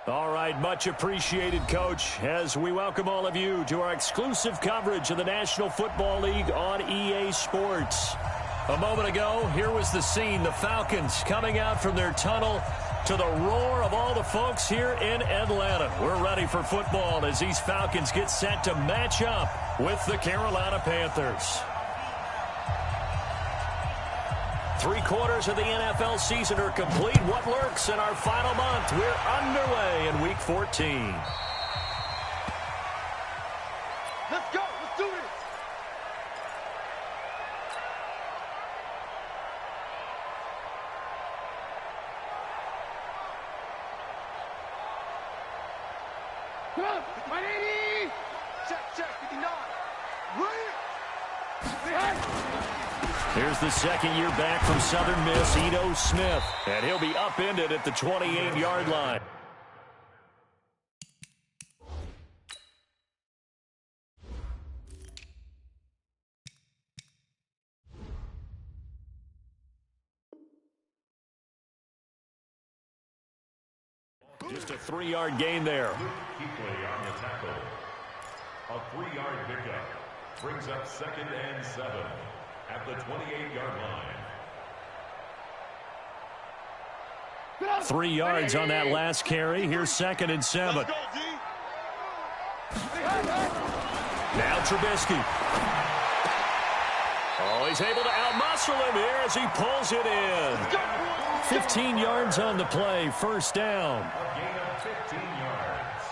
All right, much appreciated, Coach, as we welcome all of you to our exclusive coverage of the National Football League on EA Sports. A moment ago, here was the scene. The Falcons coming out from their tunnel to the roar of all the folks here in Atlanta. We're ready for football as these Falcons get set to match up with the Carolina Panthers. 3/4 of the NFL season are complete. What lurks in our final month? We're underway in Week 14. Let's go. Let's do this. Come on. 180. Check. 59. Right. Here's the second year back from Southern Miss, Ito Smith. And he'll be upended at the 28-yard line. Just a 3-yard gain there. Keepley on the tackle. A 3-yard pickup brings up 2nd and 7 at the 28-yard line. 3 yards on that last carry. Here's 2nd and 7. Now Trubisky. Oh, he's able to outmuscle him here as he pulls it in. 15 yards on the play. First down. A gain of 15 yards.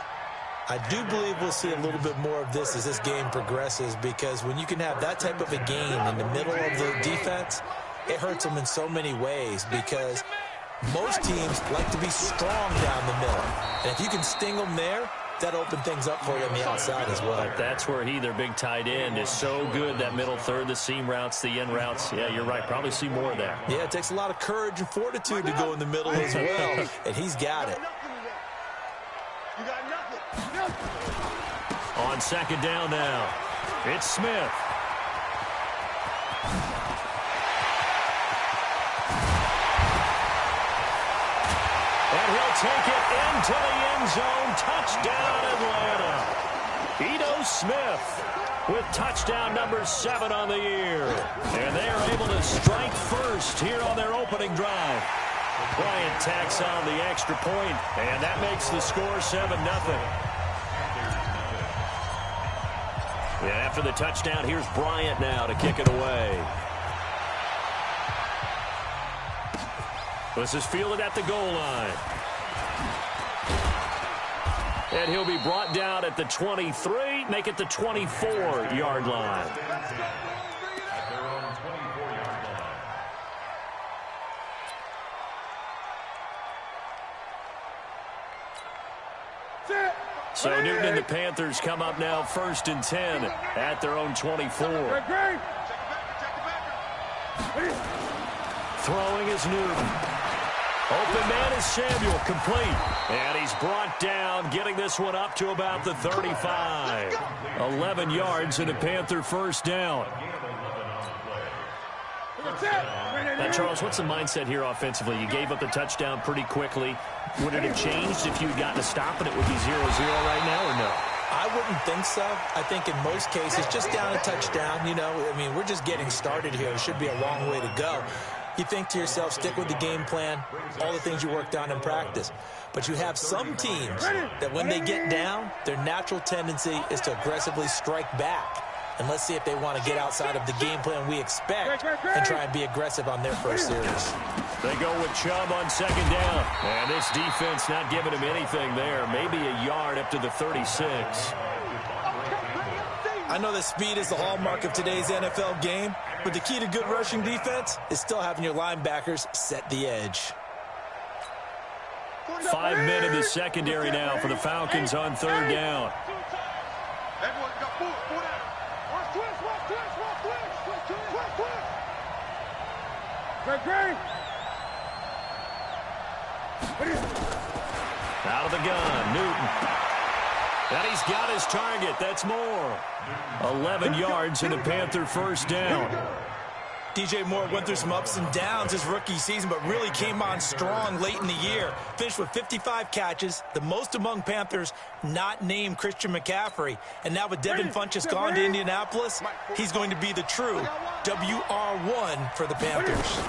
I do believe we'll see a little bit more of this as this game progresses, because when you can have that type of a gain in the middle of the defense, it hurts them in so many ways, because most teams like to be strong down the middle. And if you can sting them there, that opens things up for you on the outside as well. But that's where their big tight end, is so good, that middle third, the seam routes, the in routes. Yeah, you're right. Probably see more of that. Yeah, it takes a lot of courage and fortitude to go in the middle as well, and he's got it. You got nothing. On 2nd down now, it's Smith. And he'll take it into the end zone. Touchdown, Atlanta. Ito Smith with touchdown number 7 on the year. And they are able to strike first here on their opening drive. Bryant tacks on the extra point, and that makes the score 7-0. Yeah, after the touchdown, here's Bryant now to kick it away. This is fielded at the goal line. And he'll be brought down at the 23, make it the 24-yard line. At their own 24-yard line. So Newton and the Panthers come up now 1st and 10 at their own 24. Throwing is Newton. Open man is Samuel, complete. And he's brought down, getting this one up to about the 35. 11 yards and a Panther first down. Now, Charles, what's the mindset here offensively? You gave up the touchdown pretty quickly. Would it have changed if you had gotten a stop and it would be 0-0 right now, or no? I wouldn't think so. I think in most cases, just down a touchdown, we're just getting started here. It should be a long way to go. You think to yourself, stick with the game plan, all the things you worked on in practice. But you have some teams that when they get down, their natural tendency is to aggressively strike back. And let's see if they want to get outside of the game plan we expect and try and be aggressive on their first series. They go with Chubb on 2nd down. And this defense not giving him anything there. Maybe a yard up to the 36. I know that speed is the hallmark of today's NFL game, but the key to good rushing defense is still having your linebackers set the edge. 5 men in the secondary now for the Falcons on 3rd down. Out of the gun, Newton. And he's got his target. That's more. 11 yards and a Panther first down. DJ Moore went through some ups and downs his rookie season, but really came on strong late in the year. Finished with 55 catches, the most among Panthers not named Christian McCaffrey. And now with Devin Funchess gone to Indianapolis, he's going to be the true WR1 for the Panthers.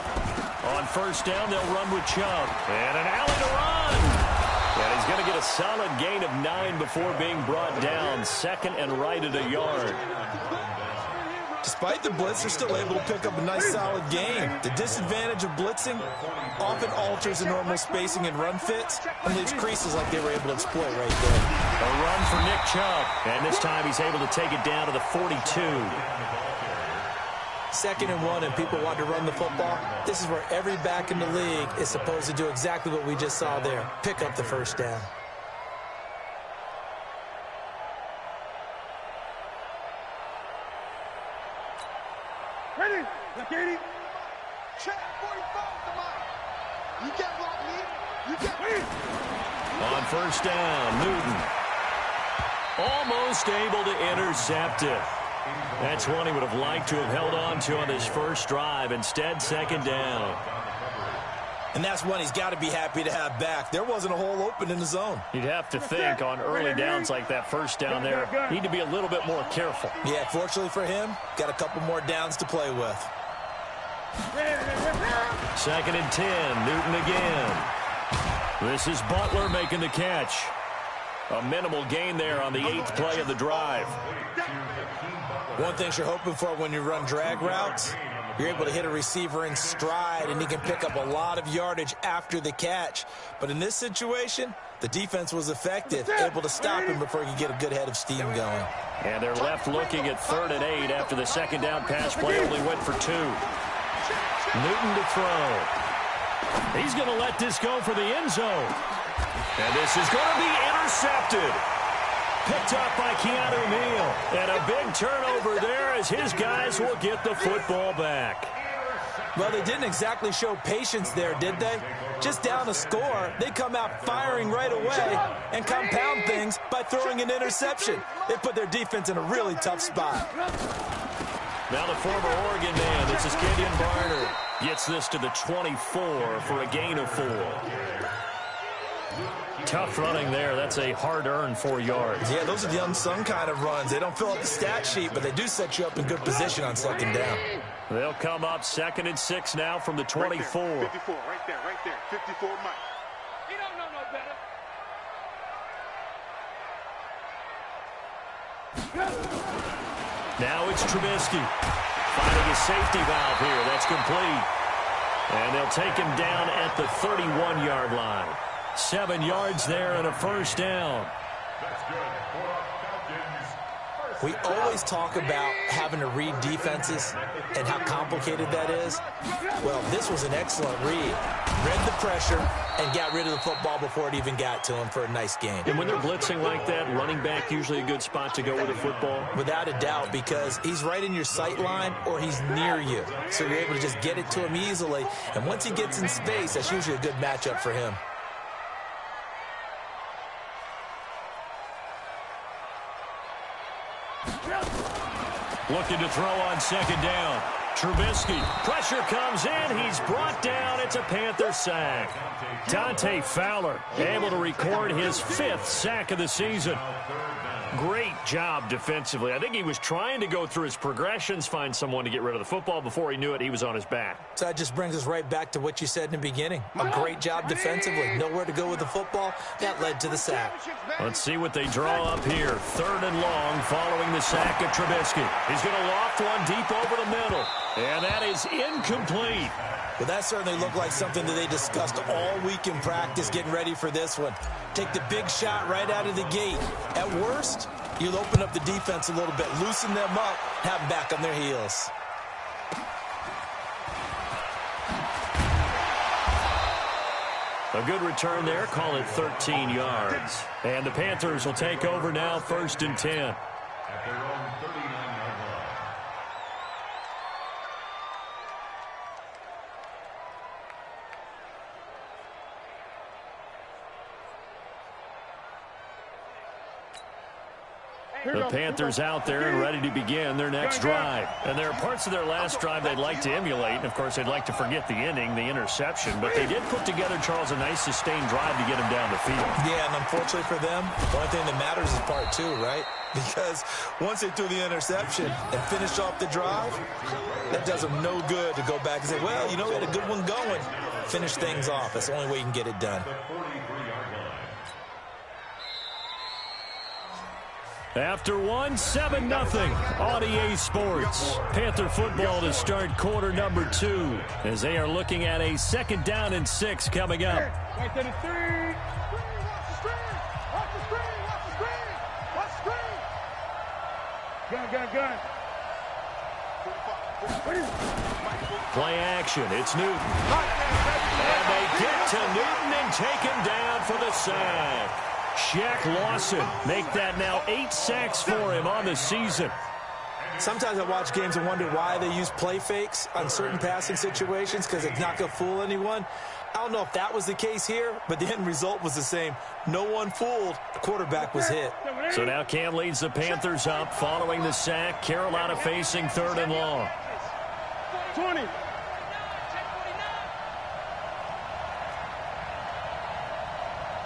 On first down, they'll run with Chubb. And an alley to run. And he's going to get a solid gain of 9 before being brought down. Second and right at a yard. Despite the blitz, they're still able to pick up a nice, solid gain. The disadvantage of blitzing often alters the normal spacing and run fits and leaves creases like they were able to exploit right there. A run for Nick Chubb. And this time he's able to take it down to the 42. 2nd and 1, and people want to run the football. This is where every back in the league is supposed to do exactly what we just saw there. Pick up the first down. Ready? Look, 80. Check 45. Come on. You can't block me. You can't. On first down, Newton. Almost able to intercept it. That's one he would have liked to have held on to on his first drive. Instead, 2nd down. And that's one he's got to be happy to have back. There wasn't a hole open in the zone. You'd have to think on early downs like that first down there, need to be a little bit more careful. Yeah, fortunately for him, got a couple more downs to play with. 2nd and 10, Newton again. This is Butler making the catch. A minimal gain there on the 8th play of the drive. One thing you're hoping for when you run drag routes, you're able to hit a receiver in stride, and he can pick up a lot of yardage after the catch. But in this situation, the defense was effective, able to stop him before he could get a good head of steam going. And they're left looking at 3rd and 8 after the 2nd down pass play only went for 2. Newton to throw. He's going to let this go for the end zone. And this is going to be intercepted. Picked up by Keanu Neal. And a big turnover there as his guys will get the football back. Well, they didn't exactly show patience there, did they? Just down a score, they come out firing right away and compound things by throwing an interception. They put their defense in a really tough spot. Now the former Oregon man, this is Kenyon Barner, gets this to the 24 for a gain of 4. Tough running there. That's a hard-earned 4 yards. Yeah, those are the unsung kind of runs. They don't fill up the stat sheet, but they do set you up in good position on 2nd down. They'll come up 2nd and 6 now from the 24. Right there, 54, right there. 54, Mike. You don't know no better. Now it's Trubisky. Finding his safety valve here. That's complete. And they'll take him down at the 31-yard line. 7 yards there and a first down. We always talk about having to read defenses and how complicated that is. Well, this was an excellent read. Read the pressure and got rid of the football before it even got to him for a nice game. And when they're blitzing like that, running back usually a good spot to go with the football? Without a doubt, because he's right in your sight line or he's near you. So you're able to just get it to him easily. And once he gets in space, that's usually a good matchup for him. Looking to throw on 2nd down. Trubisky. Pressure comes in. He's brought down. It's a Panther sack. Dante Fowler able to record his 5th sack of the season. Great job defensively. I think he was trying to go through his progressions, find someone to get rid of the football. Before he knew it, he was on his back. So that just brings us right back to what you said in the beginning. A great job defensively. Nowhere to go with the football. That led to the sack. Let's see what they draw up here. 3rd and long following the sack of Trubisky. He's going to loft one deep over the middle. And that is incomplete. Well, that certainly looked like something that they discussed all week in practice getting ready for this one. Take the big shot right out of the gate. At worst, you'll open up the defense a little bit, loosen them up, have them back on their heels. A good return there. Call it 13 yards. And the Panthers will take over now, 1st and 10. At their own 39-yard line. The Panthers out there and ready to begin their next drive. And there are parts of their last drive they'd like to emulate. And, of course, they'd like to forget the inning, the interception. But they did put together, Charles, a nice sustained drive to get him down the field. Yeah, and unfortunately for them, the only thing that matters is part two, right? Because once they threw the interception and finished off the drive, that does them no good to go back and say, well, you know, we had a good one going. Finish things off. That's the only way you can get it done. After 7-0 on EA Sports. Panther football to start quarter number 2 as they are looking at a 2nd down and 6 coming up. Watch the screen. Watch the screen. Gun. Play action. It's Newton. And they get to Newton and take him down for the sack. Shaq Lawson make that now 8 sacks for him on the season. Sometimes I watch games and wonder why they use play fakes on certain passing situations because it's not going to fool anyone. I don't know if that was the case here, but the end result was the same. No one fooled. The quarterback was hit. So now Cam leads the Panthers up following the sack. Carolina facing 3rd and long. 20.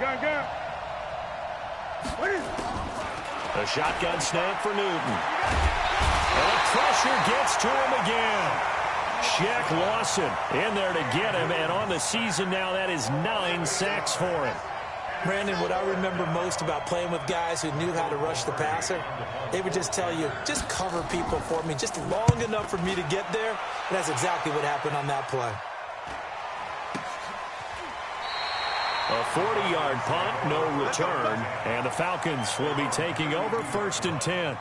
Gun. A shotgun snap for Newton. And the pressure gets to him again. Shaq Lawson in there to get him, and on the season now, that is 9 sacks for him. Brandon, what I remember most about playing with guys who knew how to rush the passer, they would just tell you, just cover people for me, just long enough for me to get there, and that's exactly what happened on that play. A 40-yard punt, no return, and the Falcons will be taking over 1st and 10.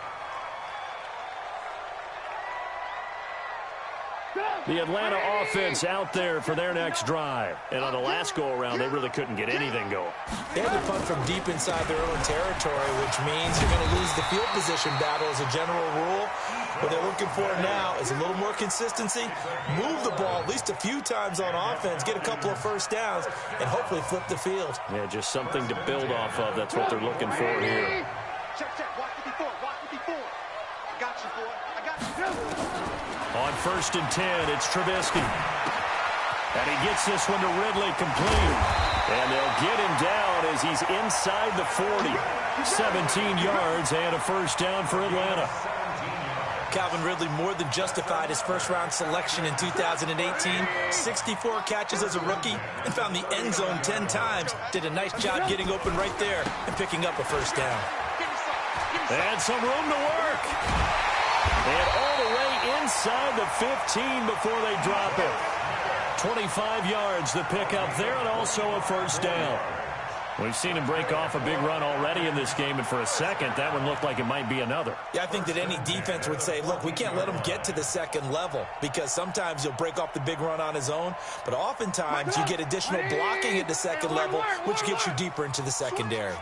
The Atlanta offense out there for their next drive. And on the last go-around, they really couldn't get anything going. They had to punt from deep inside their own territory, which means you're going to lose the field position battle as a general rule. What they're looking for now is a little more consistency, move the ball at least a few times on offense, get a couple of first downs, and hopefully flip the field. Yeah, just something to build off of. That's what they're looking for here. Check. Watch it before. I got you, boy. I got you. On 1st and 10, it's Trubisky. And he gets this one to Ridley complete. And they'll get him down as he's inside the 40. 17 yards and a first down for Atlanta. Calvin Ridley more than justified his first-round selection in 2018. 64 catches as a rookie and found the end zone 10 times. Did a nice job getting open right there and picking up a first down. And some room to work. And all the way inside the 15 before they drop it. 25 yards the pickup there, and also a first down. We've seen him break off a big run already in this game, and for a second, that one looked like it might be another. Yeah, I think that any defense would say, look, we can't let him get to the second level, because sometimes he'll break off the big run on his own, but oftentimes you get additional blocking at the second level, which gets you deeper into the secondary.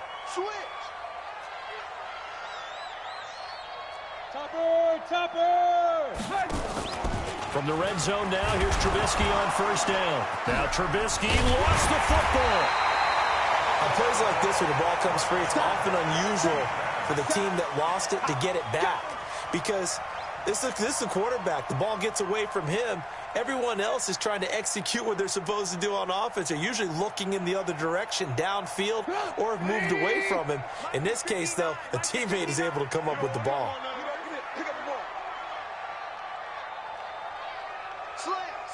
From the red zone now, here's Trubisky on first down. Now Trubisky lost the football. On plays like this, when the ball comes free, it's often unusual for the team that lost it to get it back. Because this is a quarterback. The ball gets away from him. Everyone else is trying to execute what they're supposed to do on offense. They're usually looking in the other direction, downfield, or have moved away from him. In this case, though, a teammate is able to come up with the ball.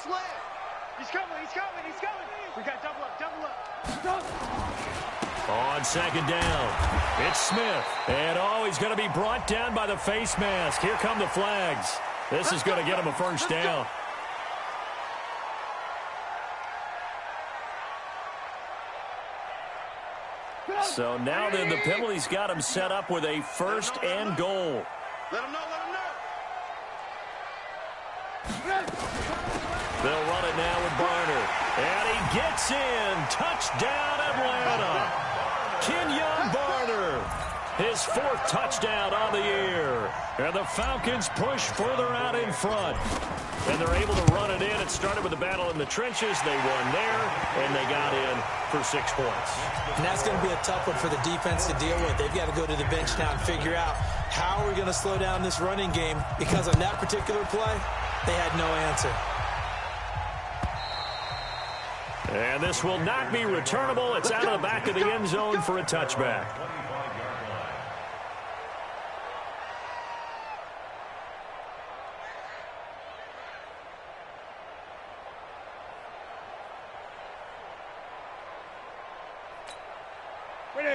Slam. He's coming. We got double up. On second down, it's Smith. And, he's going to be brought down by the face mask. Here come the flags. This is going to get him a first down. So now then the penalty's got him set up with a 1st and goal. Let him know. They'll run it now with Barner. And he gets in. Touchdown, Atlanta. Kenyon Barner. His 4th touchdown on the year. And the Falcons push further out in front. And they're able to run it in. It started with a battle in the trenches. They won there, and they got in for 6 points. And that's going to be a tough one for the defense to deal with. They've got to go to the bench now and figure out How are we going to slow down this running game? Because on that particular play, they had no answer. And this will not be returnable. It's out of the back of the end zone for a touchback.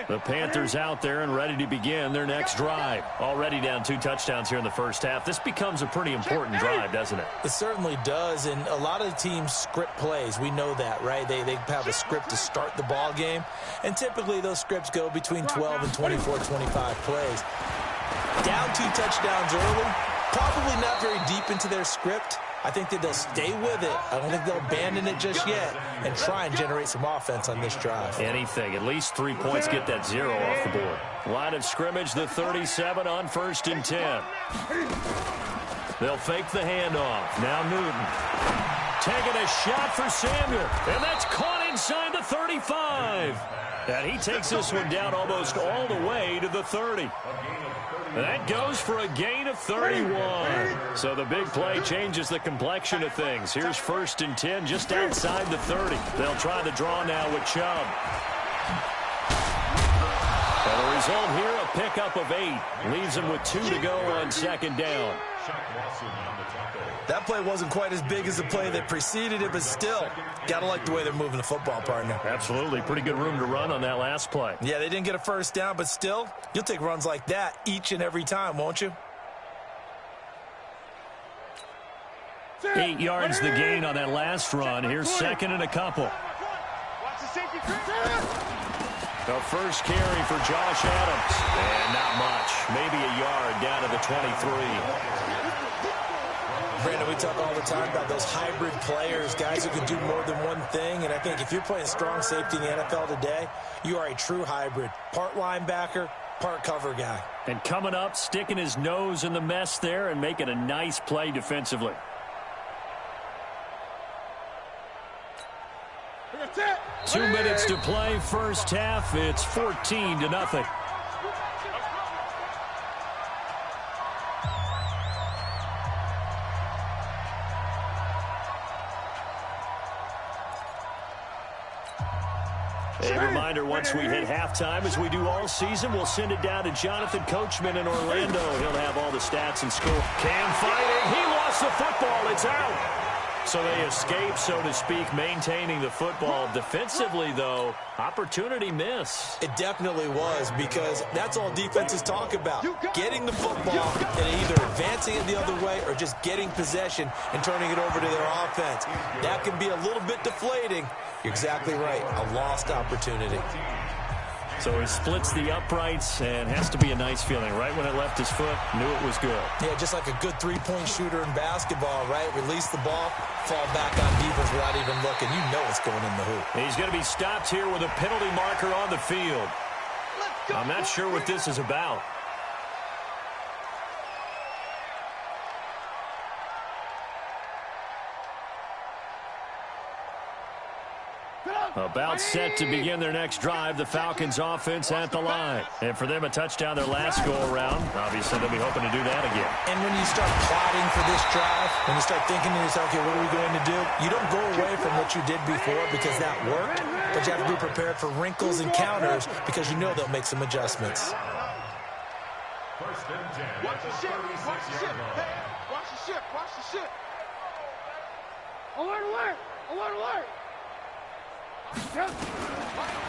The Panthers out there and ready to begin their next drive. Already down 2 touchdowns here in the first half. This becomes a pretty important drive, doesn't it? It certainly does, and a lot of the teams script plays. We know that, right? They have a script to start the ball game, and typically those scripts go between 12 and 24, 25 plays. Down 2 touchdowns early, probably not very deep into their script. I think that they'll stay with it. I don't think they'll abandon it just yet and try and generate some offense on this drive. Anything. At least 3 points, get that 0 off the board. Line of scrimmage, the 37 on 1st and 10. They'll fake the handoff. Now Newton. Taking a shot for Samuel. And that's caught inside the 35. And he takes this one down almost all the way to the 30. That goes for a gain of 31. So the big play changes the complexion of things. Here's 1st and 10 just outside the 30. They'll try the draw now with Chubb. And the result here, a pickup of 8. Leaves them with 2 to go on 2nd down. That play wasn't quite as big as the play that preceded it, but still, got to like the way they're moving the football, partner. Absolutely. Pretty good room to run on that last play. Yeah, they didn't get a first down, but still, you'll take runs like that each and every time, won't you? 8 yards the gain on that last run. Here's 2nd and a couple. The first carry for Josh Adams. And not much. Maybe a yard down to the 23. Brandon, we talk all the time about those hybrid players, guys who can do more than one thing. And I think if you're playing strong safety in the NFL today, you are a true hybrid. Part linebacker, part cover guy. And coming up, sticking his nose in the mess there and making a nice play defensively. That's it. 2 minutes to play, first half. It's 14-0. A reminder, once we hit halftime, as we do all season, we'll send it down to Jonathan Coachman in Orlando. He'll have all the stats and score. Cam fighting. He lost the football. It's out. So they escape, so to speak, maintaining the football. Defensively, though, opportunity miss. It definitely was, because that's all defenses talk about. Getting the football and either advancing it the other way or just getting possession and turning it over to their offense. That can be a little bit deflating. You're exactly right. A lost opportunity. So he splits the uprights, and has to be a nice feeling. Right when it left his foot, knew it was good. Yeah, just like a good three-point shooter in basketball, right? Release the ball, fall back on defense without even looking. You know it's going in the hoop. He's going to be stopped here with a penalty marker on the field. I'm not sure what this is about. About set to begin their next drive, the Falcons offense at the line. And for them, a touchdown their last go-around. Obviously, they'll be hoping to do that again. And when you start plotting for this drive, when you start thinking to yourself, okay, what are we going to do? You don't go away from what you did before because that worked, but you have to be prepared for wrinkles and counters because you know they'll make some adjustments. First and 10. Watch the ship. Watch the ship. Hey, watch the ship. Watch the ship. Alert, alert. Alert, alert.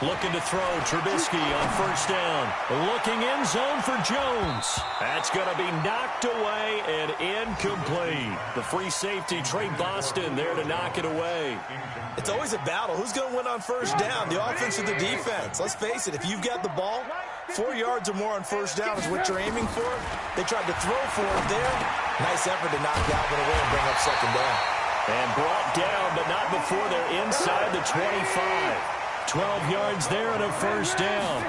Looking to throw, Trubisky on first down. Looking end zone for Jones. That's going to be knocked away and incomplete. The free safety, Trey Boston, there to knock it away. It's always a battle. Who's going to win on first down, the offense or the defense? Let's face it, if you've got the ball, 4 yards or more on first down is what you're aiming for. They tried to throw for it there. Nice effort to knock Galvin away and bring up second down. And brought down, but not before they're inside the 25. 12 yards there and a first down.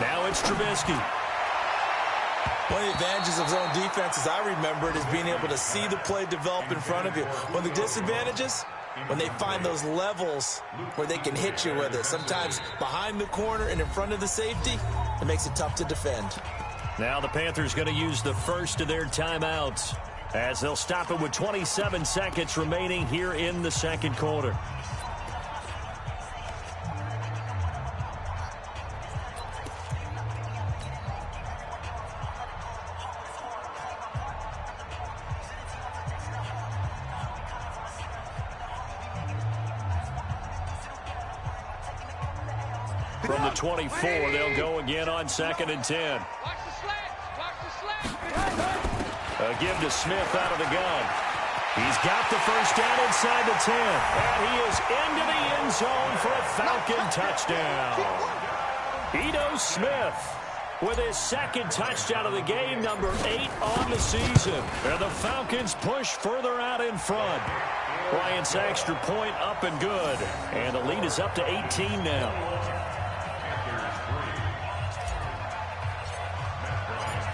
Now it's Trubisky. One of the advantages of zone defense, as I remember it, is being able to see the play develop in front of you. One of the disadvantages, when they find those levels where they can hit you with it. Sometimes behind the corner and in front of the safety, it makes it tough to defend. Now the Panthers going to use the first of their timeouts as they'll stop it with 27 seconds remaining here in the second quarter. From the 24, they'll go again on 2nd and 10. A give to Smith out of the gun. He's got the first down inside the 10. And he is into the end zone for a Falcon touchdown. Ito Smith with his second touchdown of the game, number 8 on the season. And the Falcons push further out in front. Bryant's extra point up and good. And the lead is up to 18 now.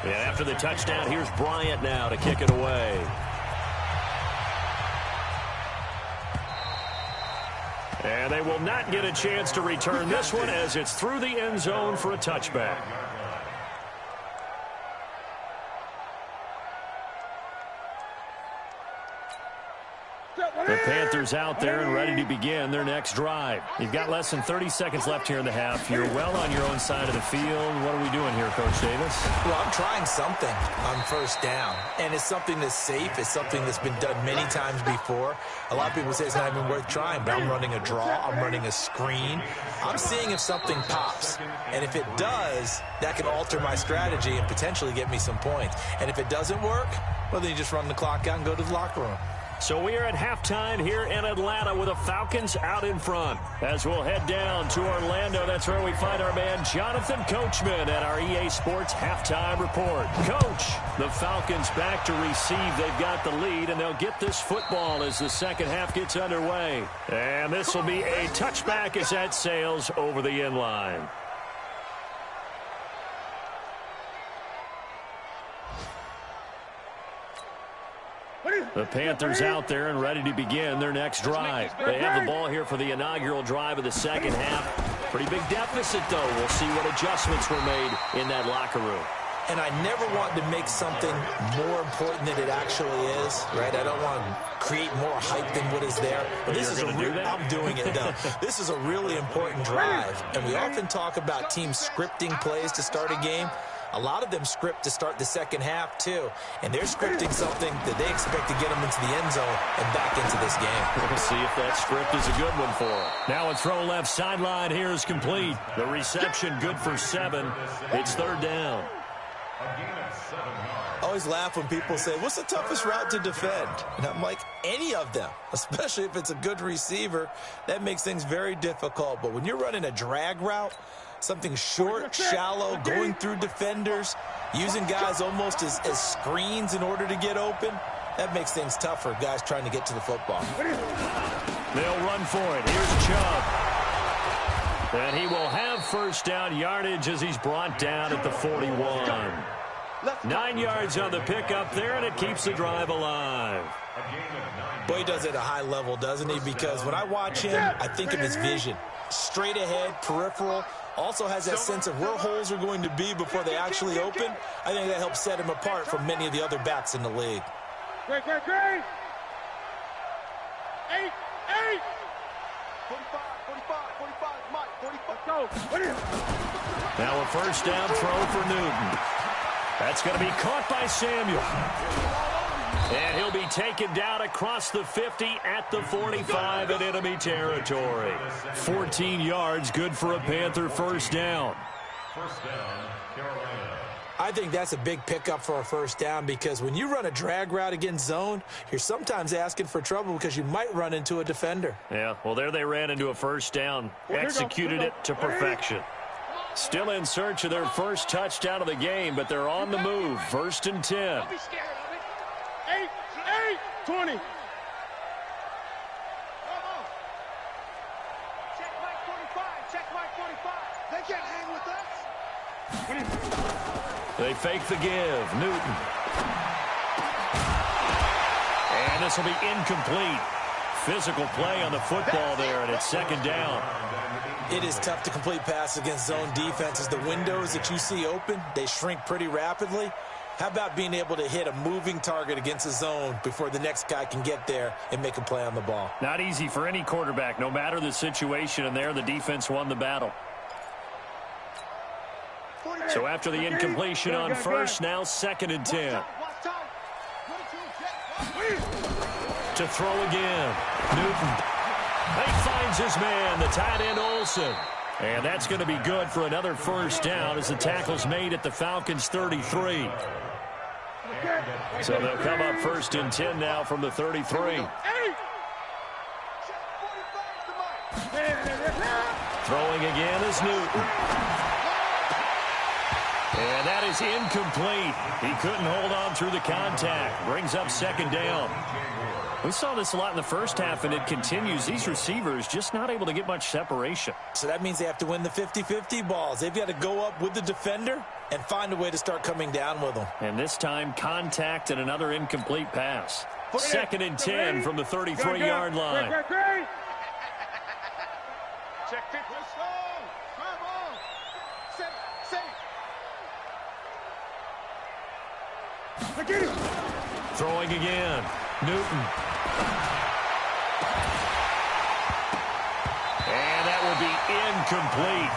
And after the touchdown, here's Bryant now to kick it away. And they will not get a chance to return this one as it's through the end zone for a touchback. The Panthers out there and ready to begin their next drive. You've got less than 30 seconds left here in the half. You're well on your own side of the field. What are we doing here, Coach Davis? Well, I'm trying something on first down, and it's something that's safe. It's something that's been done many times before. A lot of people say it's not even worth trying, but I'm running a draw. I'm running a screen. I'm seeing if something pops, and if it does, that can alter my strategy and potentially get me some points. And if it doesn't work, well, then you just run the clock out and go to the locker room. So we are at halftime here in Atlanta with the Falcons out in front. As we'll head down to Orlando, that's where we find our man Jonathan Coachman at our EA Sports Halftime Report. Coach, the Falcons back to receive. They've got the lead, and they'll get this football as the second half gets underway. And this will be a touchback as that sails over the end line. The Panthers out there and ready to begin their next drive. They have the ball here for the inaugural drive of the second half. Pretty big deficit, though. We'll see what adjustments were made in that locker room. And I never want to make something more important than it actually is, right? I don't want to create more hype than what is there. But this is I'm doing it, though. This is a really important drive. And we often talk about teams scripting plays to start a game. A lot of them script to start the second half, too. And they're scripting something that they expect to get them into the end zone and back into this game. We'll see if that script is a good one for them. Now a throw left sideline here is complete. The reception good for 7. It's third down. I always laugh when people say, what's the toughest route to defend? And I'm like, any of them, especially if it's a good receiver. That makes things very difficult. But when you're running a drag route, something short, shallow, going through defenders, using guys almost as screens in order to get open, that makes things tough for guys trying to get to the football. They'll run for it. Here's Chubb. And he will have first down yardage as he's brought down at the 41. 9 yards on the pickup there, and it keeps the drive alive. Boy, he does it at a high level, doesn't he? Because when I watch him, I think of his vision. Straight ahead, peripheral. Also has that sense of where holes are going to be before they actually open. I think that helps set him apart from many of the other backs in the league. Great. 8. 45, Mike, 45. Go. Now a first down throw for Newton. That's going to be caught by Samuel. And he'll be taken down across the 50 at the 45 in enemy territory. 14 yards, good for a Panther first down. First down, Carolina. I think that's a big pickup for a first down because when you run a drag route against zone, you're sometimes asking for trouble because you might run into a defender. Yeah, well, there they ran into a first down, executed it to perfection. Still in search of their first touchdown of the game, but they're on the move. First and 10. Don't be scared of it. 8, 20. Check Mike 45. Check Mike 45. They can't hang with us. They fake the give. Newton. And this will be incomplete. physical play on the football there, and it's second down. It is tough to complete passes against zone defenses. The windows that you see open, they shrink pretty rapidly. How about being able to hit a moving target against a zone before the next guy can get there and make a play on the ball? Not easy for any quarterback, no matter the situation, and there the defense won the battle. So after the incompletion on first, now 2nd and 10. To throw again. Newton. He finds his man, the tight end Olsen. And that's going to be good for another first down as the tackle's made at the Falcons' 33. So they'll come up 1st and 10 now from the 33. Throwing again is Newton. And that is incomplete. He couldn't hold on through the contact. Brings up 2nd down. We saw this a lot in the first half, and it continues. These receivers just not able to get much separation. So that means they have to win the 50-50 balls. They've got to go up with the defender and find a way to start coming down with them. And this time, contact and another incomplete pass. 2nd and 10 from the 33-yard line. Check it. Come on. Set. Throwing again. Newton. And that will be incomplete.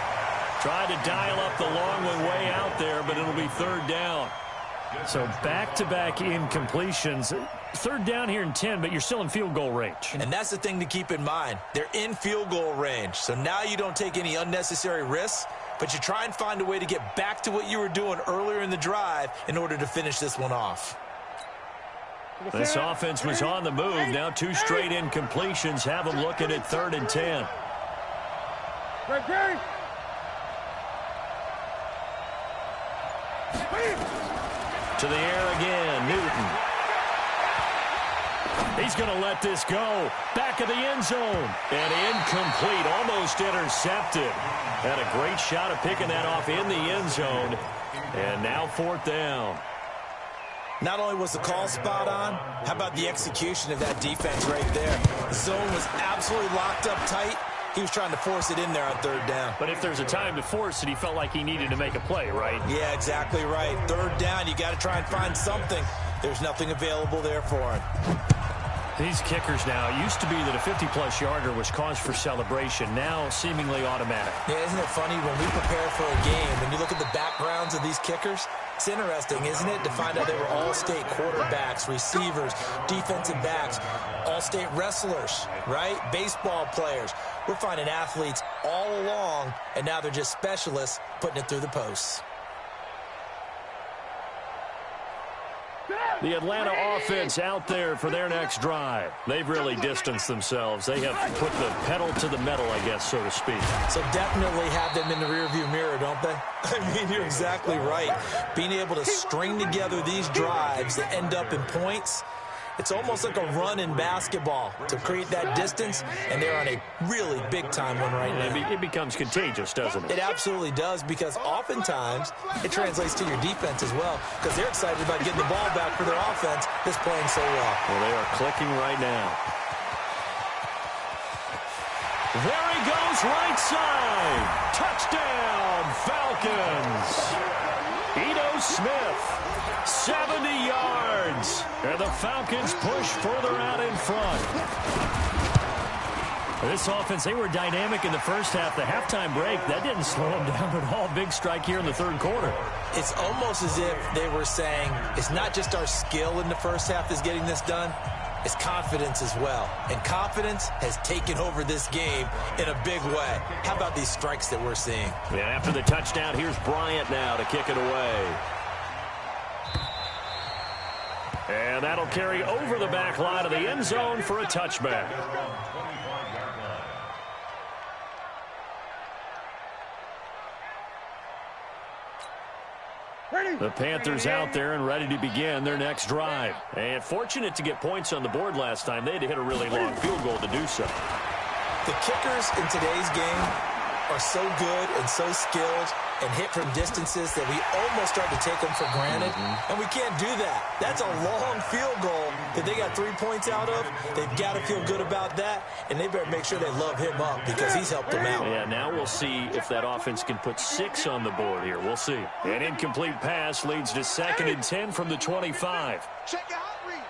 Tried to dial up the long one way out there, but it'll be 3rd down. So back-to-back incompletions. 3rd down here and 10, but you're still in field goal range. And that's the thing to keep in mind. They're in field goal range. So now you don't take any unnecessary risks, but you try and find a way to get back to what you were doing earlier in the drive in order to finish this one off. This offense was on the move. Now 2 straight incompletions have them looking at 3rd and 10. To the air again, Newton. He's going to let this go. Back of the end zone. And incomplete, almost intercepted. Had a great shot of picking that off in the end zone. And now 4th down. Not only was the call spot on, how about the execution of that defense right there? The zone was absolutely locked up tight. He was trying to force it in there on 3rd down. But if there's a time to force it, he felt like he needed to make a play, right? Yeah, exactly right. 3rd down, you got to try and find something. There's nothing available there for him. These kickers now, it used to be that a 50-plus yarder was cause for celebration. Now seemingly automatic. Yeah, isn't it funny when we prepare for a game, when you look at the backgrounds of these kickers, it's interesting, isn't it, to find out they were all-state quarterbacks, receivers, defensive backs, all-state wrestlers, right? Baseball players. We're finding athletes all along, and now they're just specialists putting it through the posts. The Atlanta offense out there for their next drive. They've really distanced themselves. They have put the pedal to the metal, I guess, so to speak. So definitely have them in the rearview mirror, don't they? I mean, you're exactly right. Being able to string together these drives that end up in points, it's almost like a run in basketball to create that distance, and they're on a really big-time one right now. It becomes contagious, doesn't it? It absolutely does, because oftentimes it translates to your defense as well, because they're excited about getting the ball back for their offense that's playing so well. Well, they are clicking right now. There he goes, right side. Touchdown, Falcons. Ito Smith. 70 yards. And the Falcons push further out in front. This offense, they were dynamic in the first half. The halftime break, that didn't slow them down at all. Big strike here in the 3rd quarter. It's almost as if they were saying, it's not just our skill in the first half that's getting this done. It's confidence as well. And confidence has taken over this game in a big way. How about these strikes that we're seeing? Yeah, after the touchdown, here's Bryant now to kick it away. And that'll carry over the back line of the end zone for a touchback. The Panthers out there and ready to begin their next drive. And fortunate to get points on the board last time. They had to hit a really long field goal to do so. The kickers in today's game are so good and so skilled. and hit from distances that we almost start to take them for granted, and we can't do that. That's a long field goal that they got 3 points out of. They've got to feel good about that, and they better make sure they love him up because he's helped them out. Yeah, now we'll see if that offense can put 6 on the board here. We'll see. An incomplete pass leads to 2nd and 10 from the 25. Check your hot read.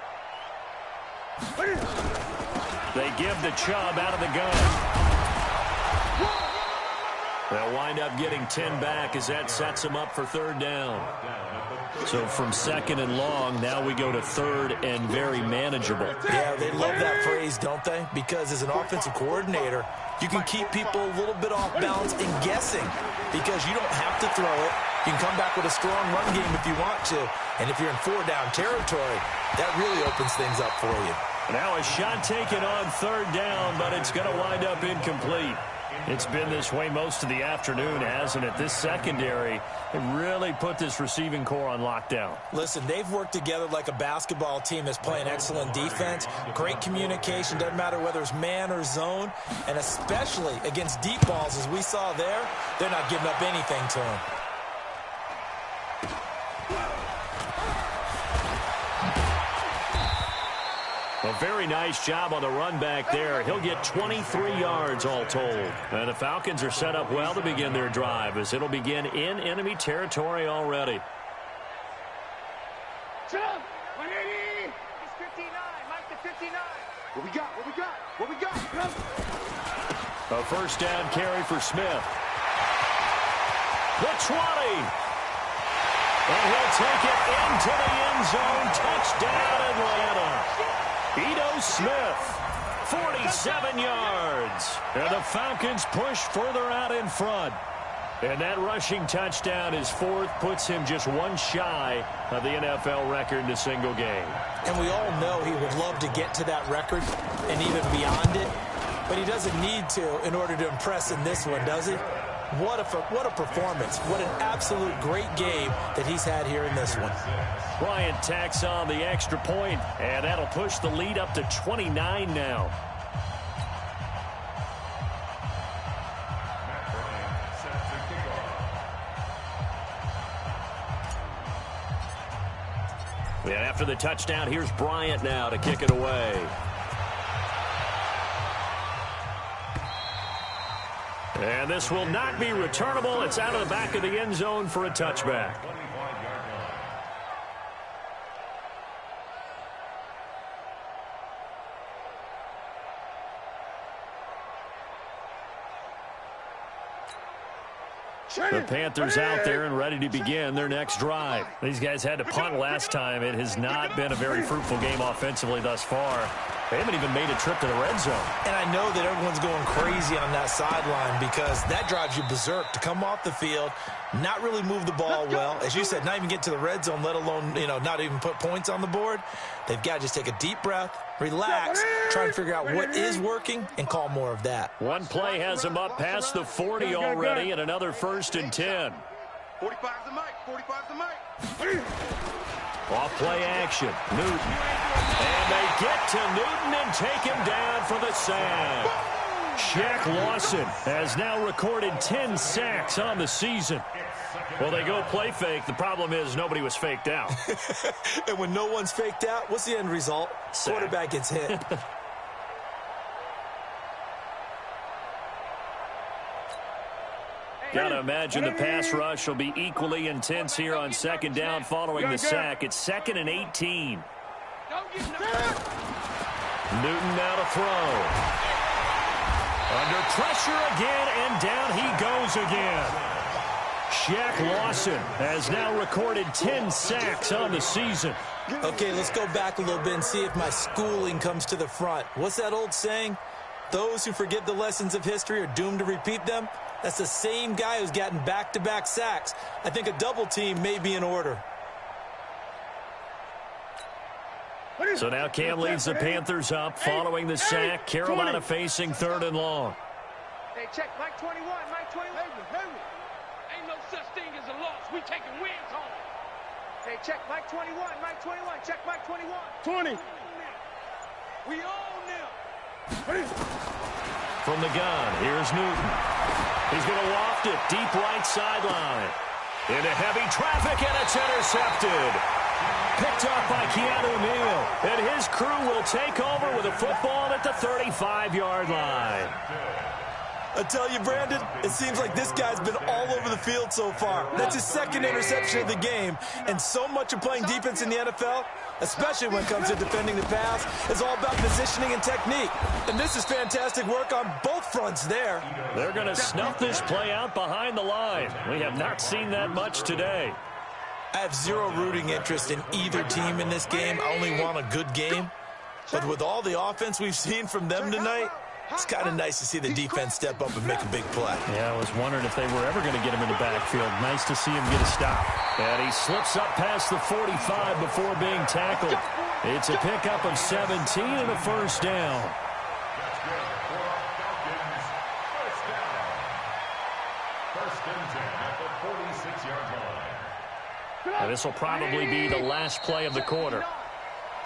They give the Chubb out of the gun. They'll wind up getting 10 back as that sets them up for 3rd down. So from 2nd and long, now we go to 3rd and very manageable. Yeah, they love that phrase, don't they? Because as an offensive coordinator, you can keep people a little bit off balance and guessing because you don't have to throw it. You can come back with a strong run game if you want to. And if you're in 4-down territory, that really opens things up for you. Now a shot taken on 3rd down, but it's going to wind up incomplete. It's been this way most of the afternoon, hasn't it? This secondary, they really put this receiving core on lockdown. Listen, they've worked together like a basketball team that's playing excellent defense. Great communication, doesn't matter whether it's man or zone. And especially against deep balls, as we saw there, they're not giving up anything to them. A very nice job on the run back there. He'll get 23 yards all told. And the Falcons are set up well to begin their drive as it'll begin in enemy territory already. Chubb, 180. It's 59. Mike to 59. What we got? What we got? What we got? A 1st down carry for Smith. The 20. And he'll take it into the end zone. Touchdown, Atlanta. Ito Smith, 47 yards. And the Falcons push further out in front. And that rushing touchdown, his 4th, puts him just 1 shy of the NFL record in a single game. And we all know he would love to get to that record and even beyond it. But he doesn't need to in order to impress in this one, does he? What a performance. What an absolute great game that he's had here in this one. Bryant tacks on the extra point, and that'll push the lead up to 29 now. And after the touchdown, here's Bryant now to kick it away. And this will not be returnable. It's out of the back of the end zone for a touchback. The Panthers out there and ready to begin their next drive. These guys had to punt last time. It has not been a very fruitful game offensively thus far. They haven't even made a trip to the red zone. And I know that everyone's going crazy on that sideline because that drives you berserk to come off the field, not really move the ball well. As you said, not even get to the red zone, let alone, not even put points on the board. They've got to just take a deep breath, relax, try and figure out what is working, and call more of that. One play has them up past the 40 already, and another 1st and 10. 45 the mic. 45 the mic. Off play action. Newton. And they get to Newton and take him down for the sack. Shaq Lawson has now recorded 10 sacks on the season. Well, they go play fake. The problem is nobody was faked out. And when no one's faked out, what's the end result? Sack. Quarterback gets hit. Got to imagine the pass rush will be equally intense here on 2nd down following the sack. It's 2nd and 18. Newton now to throw. Under pressure again, and down he goes again. Shaq Lawson has now recorded 10 sacks on the season. Okay, let's go back a little bit and see if my schooling comes to the front. What's that old saying? Those who forget the lessons of history are doomed to repeat them. That's the same guy who's gotten back-to-back sacks. I think a double team may be in order. So now Cam leads the Panthers up following the sack. Carolina facing 3rd and long. Hey, check Mike 21. Mike 21. Ain't no such thing as a loss. We taking wins home. Hey, check Mike 21. Mike 21. Check Mike 21. 20. We own them. From the gun, here's Newton. He's going to waft it deep right sideline. Into heavy traffic, and it's intercepted. Picked up by Keanu Neal. And his crew will take over with a football at the 35-yard line. I tell you, Brandon, it seems like this guy's been all over the field so far. That's his second interception of the game. And so much of playing defense in the NFL, especially when it comes to defending the pass, is all about positioning and technique. And this is fantastic work on both fronts there. They're going to snuff this play out behind the line. We have not seen that much today. I have zero rooting interest in either team in this game. I only want a good game. But with all the offense we've seen from them tonight, it's kind of nice to see the defense step up and make a big play. Yeah, I was wondering if they were ever going to get him in the backfield. Nice to see him get a stop. And he slips up past the 45 before being tackled. It's a pickup of 17 and a first down. First and 10 at the 46-yard line. And this will probably be the last play of the quarter.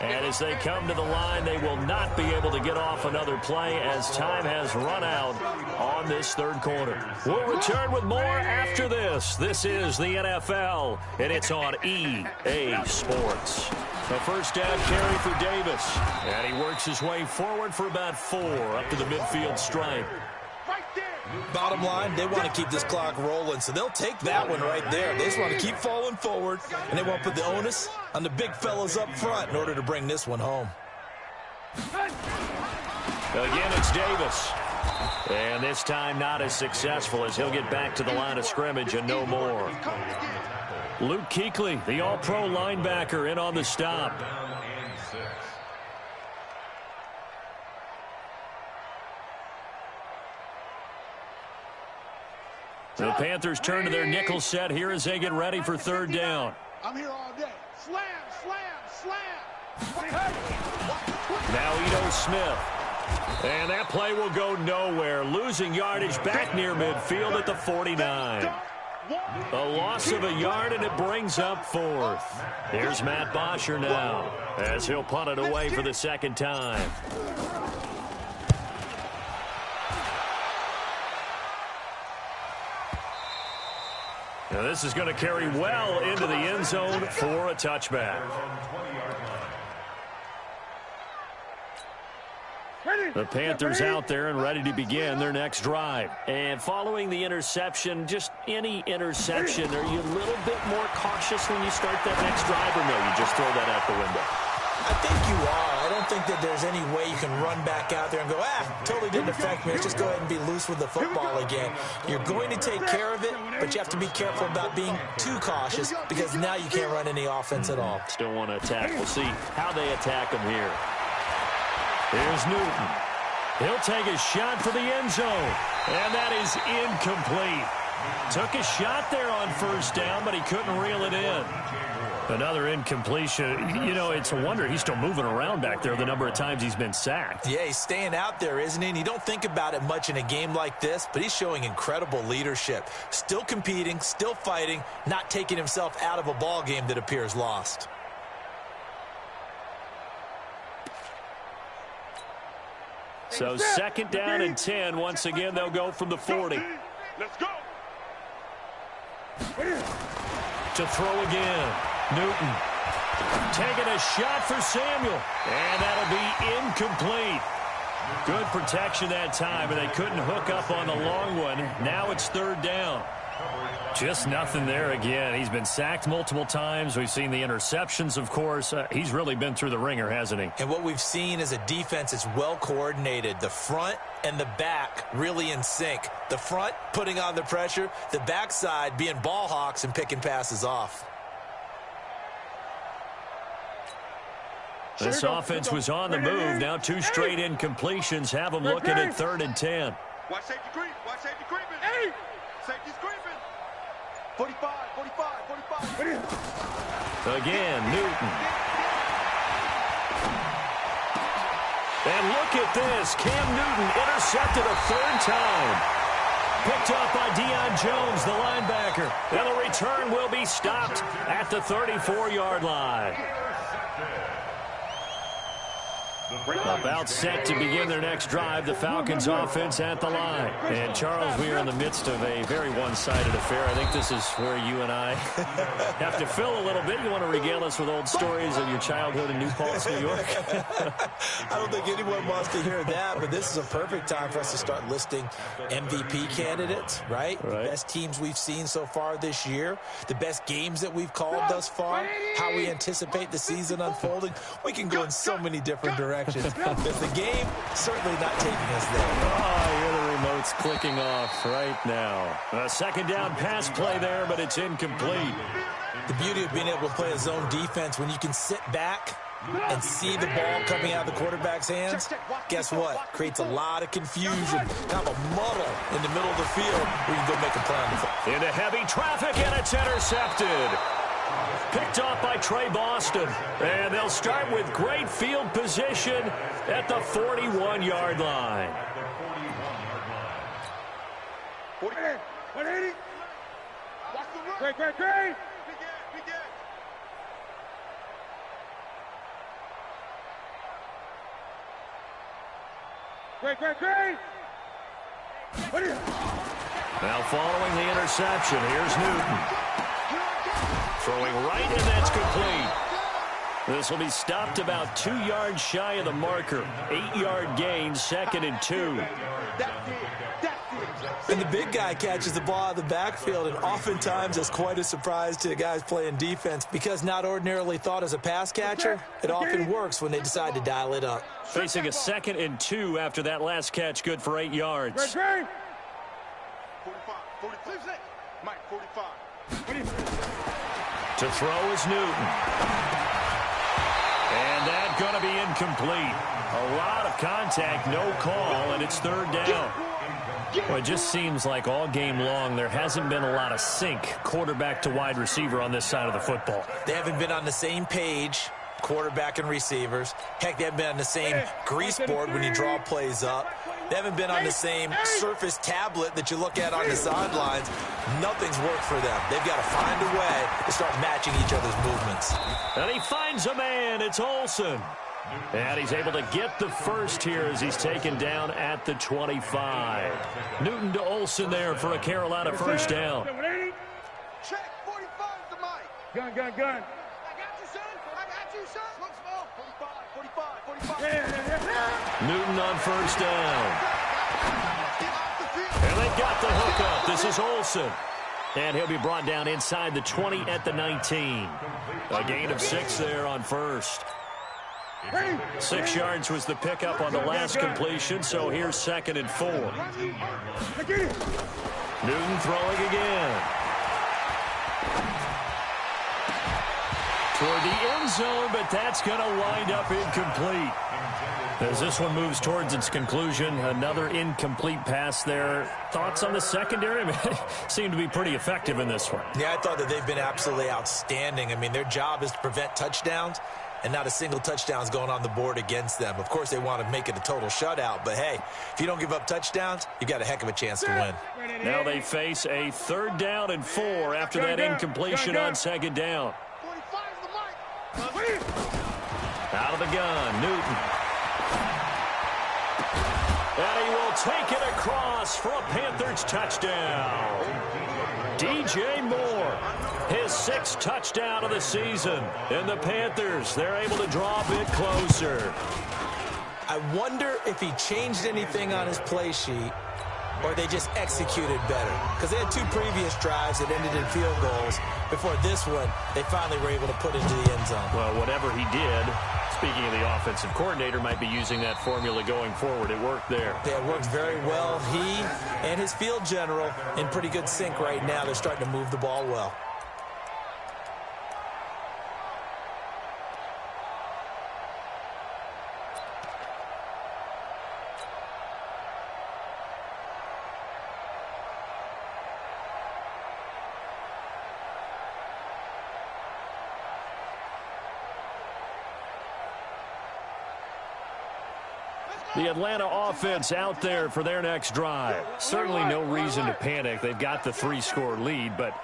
And as they come to the line, they will not be able to get off another play as time has run out on this third quarter. We'll return with more after this. This is the NFL, and it's on EA Sports. A first down carry for Davis. And he works his way forward for about 4 up to the midfield stripe. Bottom line, they want to keep this clock rolling, so they'll take that one right there. They just want to keep falling forward, and they want to put the onus on the big fellas up front in order to bring this one home. Again, it's Davis. And this time not as successful as he'll get back to the line of scrimmage and no more. Luke Kuechly, the all-pro linebacker, in on the stop. The Panthers turn to their nickel set here as they get ready for third down. I'm here all day. Slam, slam, slam. Now Ito Smith. And that play will go nowhere. Losing yardage back near midfield at the 49. A loss of a yard, and it brings up 4th. Here's Matt Bosher now as he'll punt it away for the second time. Now this is going to carry well into the end zone for a touchback. The Panthers out there and ready to begin their next drive. And following the interception, just any interception, are you a little bit more cautious when you start that next drive, or no, you just throw that out the window? I think you are. I don't think that there's any way you can run back out there and go, totally didn't affect me. Let's just go ahead and be loose with the football again. You're going to take care of it, but you have to be careful about being too cautious because now you can't run any offense at all. Still want to attack. We'll see how they attack him here. Here's Newton. He'll take a shot for the end zone, and that is incomplete. Took a shot there on first down, but he couldn't reel it in. Another incompletion. You know, it's a wonder he's still moving around back there the number of times he's been sacked. Yeah, he's staying out there, isn't he? And you don't think about it much in a game like this, but he's showing incredible leadership. Still competing, still fighting, not taking himself out of a ball game that appears lost. So second down and 10. Once again, they'll go from the 40. Let's go. To throw again. Newton taking a shot for Samuel, and that'll be incomplete. Good protection that time, and they couldn't hook up on the long one. Now it's third down. Just nothing there again. He's been sacked multiple times. We've seen the interceptions, of course. He's really been through the ringer, hasn't he? And what we've seen is a defense that's well coordinated. The front and the back really in sync. The front putting on the pressure, the backside being ball hawks and picking passes off. This offense was on the move. Now 2 straight incompletions have them looking at third and 10. Watch safety creep. Watch safety creeping. Hey! Safety's creeping. 45, 45, 45. Again, Newton. And look at this. Cam Newton intercepted a 3rd time. Picked up by Deion Jones, the linebacker. And the return will be stopped at the 34-yard line. About set to begin their next drive, the Falcons offense at the line. And Charles, we are in the midst of a very one-sided affair. I think this is where you and I have to fill a little bit. You want to regale us with old stories of your childhood in New Paltz, New York? I don't think anyone wants to hear that, but this is a perfect time for us to start listing MVP candidates, right? The best teams we've seen so far this year, the best games that we've called thus far, how we anticipate the season unfolding. We can go in so many different directions. But the game certainly not taking us there. Oh, hear the remote's clicking off right now. A second down pass play there, but it's incomplete. The beauty of being able to play a zone defense when you can sit back and see the ball coming out of the quarterback's hands, guess what? Creates a lot of confusion, kind of a muddle in the middle of the field where you can go make a play on the play. Into heavy traffic, and it's intercepted. Picked off by Trey Boston. And they'll start with great field position at the 41-yard line. 180. Great. Great. Now following the interception, here's Newton. Throwing right, and that's complete. This will be stopped about 2 yards shy of the marker. 8-yard gain, 2nd and 2. And the big guy catches the ball out of the backfield, and oftentimes it's quite a surprise to the guys playing defense because not ordinarily thought as a pass catcher, it often works when they decide to dial it up. Facing a 2nd and 2 after that last catch, good for 8 yards. 45. Mike, 45. To throw is Newton. And that's going to be incomplete. A lot of contact, no call, and it's 3rd down. Well, it just seems like all game long there hasn't been a lot of sync quarterback to wide receiver on this side of the football. They haven't been on the same page, quarterback and receivers. Heck, they haven't been on the same grease board when you draw plays up. They haven't been on the same surface tablet that you look at on the sidelines. Nothing's worked for them. They've got to find a way to start matching each other's movements. And he finds a man. It's Olsen. And he's able to get the first here as he's taken down at the 25. Newton to Olsen there for a Carolina first down. Check, 45 to Mike. Gun. I got you, son. Look small. 45. Newton on first down. And they got the hook up. This is Olsen. And he'll be brought down inside the 20 at the 19. A gain of 6 there on first. 6 yards was the pickup on the last completion, so here's 2nd and 4. Newton throwing again. Toward the end zone, but that's going to wind up incomplete. As this one moves towards its conclusion, another incomplete pass there. Thoughts on the secondary? Seem to be pretty effective in this one. Yeah, I thought that they've been absolutely outstanding. I mean, their job is to prevent touchdowns, and not a single touchdown is going on the board against them. Of course, they want to make it a total shutout, but hey, if you don't give up touchdowns, you've got a heck of a chance to win. Now they face a 3rd down and 4 after that incompletion on 2nd down. Out of the gun, Newton. And he will take it across for a Panthers touchdown. DJ Moore, his 6th touchdown of the season. And the Panthers, they're able to draw a bit closer. I wonder if he changed anything on his play sheet or they just executed better. Because they had 2 previous drives that ended in field goals. Before this one, they finally were able to put into the end zone. Well, whatever he did, speaking of the offensive coordinator, might be using that formula going forward. It worked there. Yeah, it worked very well. He and his field general in pretty good sync right now. They're starting to move the ball well. The Atlanta offense out there for their next drive. Certainly no reason to panic. They've got the 3-score lead, but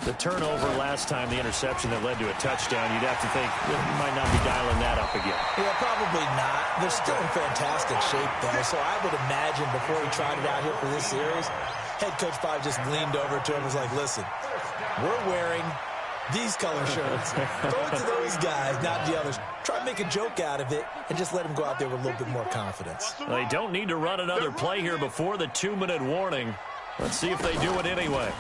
The turnover last time, the interception that led to a touchdown, you'd have to think you might not be dialing that up again. Yeah, probably not. They're still in fantastic shape, though, so I would imagine before he tried it out here for this series, head coach probably just leaned over to him and was like, listen, we're wearing these color shirts. Throw it to those guys, not the others. Try to make a joke out of it and just let him go out there with a little bit more confidence. They don't need to run another play here before the 2-minute warning. Let's see if they do it anyway.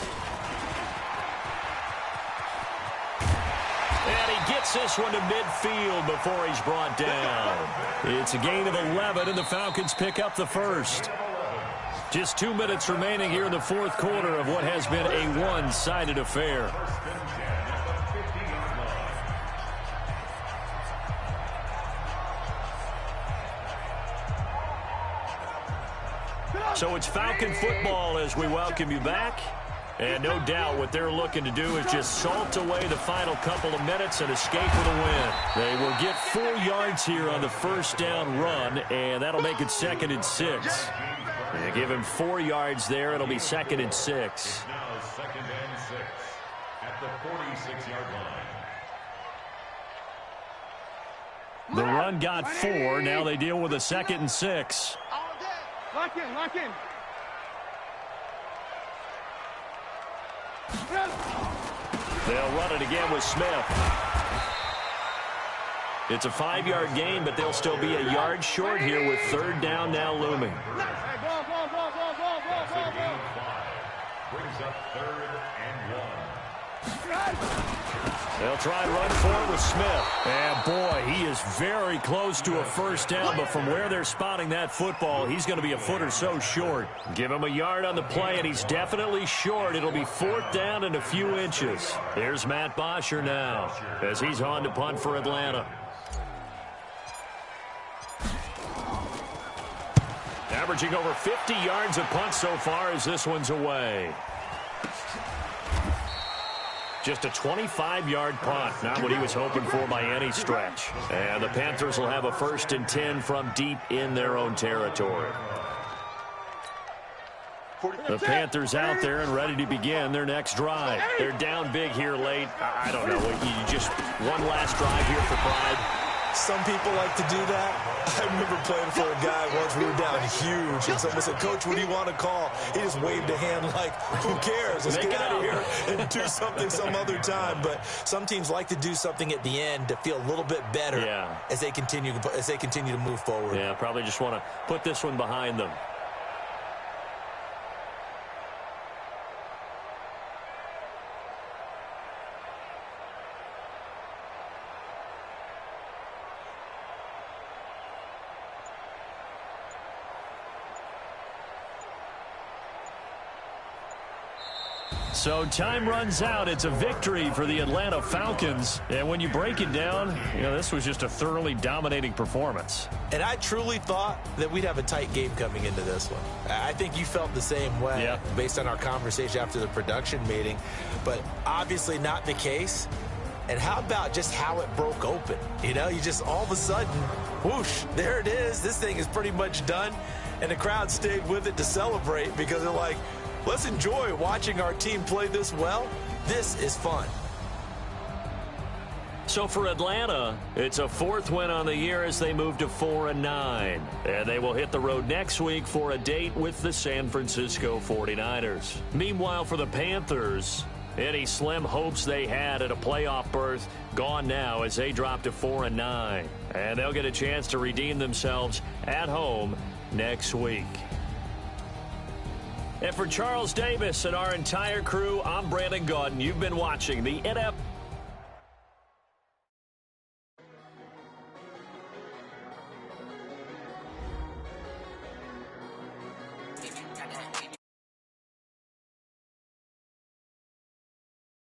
And he gets this one to midfield before he's brought down. It's a gain of 11, and the Falcons pick up the first. Just 2 minutes remaining here in the fourth quarter of what has been a one-sided affair. So it's Falcon football as we welcome you back. And no doubt what they're looking to do is just salt away the final couple of minutes and escape with a win. They will get 4 yards here on the first down run, and that'll make it 2nd and 6. They give him 4 yards there. It'll be 2nd and 6. Now 2nd and 6 at the 46-yard line. The run got 4. Now they deal with a 2nd and 6. Lock in, lock in. They'll run it again with Smith. It's a 5-yard gain, but they'll still be a yard short here with 3rd down now looming. Brings up 3rd and 1. They'll try and run forward with Smith. And, boy, he is very close to a first down, but from where they're spotting that football, he's going to be a foot or so short. Give him a yard on the play, and he's definitely short. It'll be 4th down and a few inches. There's Matt Bosher now as he's on to punt for Atlanta. Averaging over 50 yards a punt so far as this one's away. Just a 25-yard punt, not what he was hoping for by any stretch. And the Panthers will have a 1st and 10 from deep in their own territory. The Panthers out there and ready to begin their next drive. They're down big here late. I don't know. You just one last drive here for pride. Some people like to do that. I remember playing for a guy once. We were down huge, and someone said, Coach, what do you want to call? He just waved a hand like, who cares? Let's get out of here and do something some other time. But some teams like to do something at the end to feel a little bit better as they continue to move forward. Yeah, probably just want to put this one behind them. So time runs out. It's a victory for the Atlanta Falcons. And when you break it down, this was just a thoroughly dominating performance. And I truly thought that we'd have a tight game coming into this one. I think you felt the same way based on our conversation after the production meeting. But obviously not the case. And how about just how it broke open? You just all of a sudden, whoosh, there it is. This thing is pretty much done. And the crowd stayed with it to celebrate because they're like, let's enjoy watching our team play this well. This is fun. So for Atlanta, it's a 4th win on the year as they move to 4-9. And they will hit the road next week for a date with the San Francisco 49ers. Meanwhile, for the Panthers, any slim hopes they had at a playoff berth gone now as they drop to 4-9. And they'll get a chance to redeem themselves at home next week. And for Charles Davis and our entire crew, I'm Brandon Gotw. You've been watching the NFL.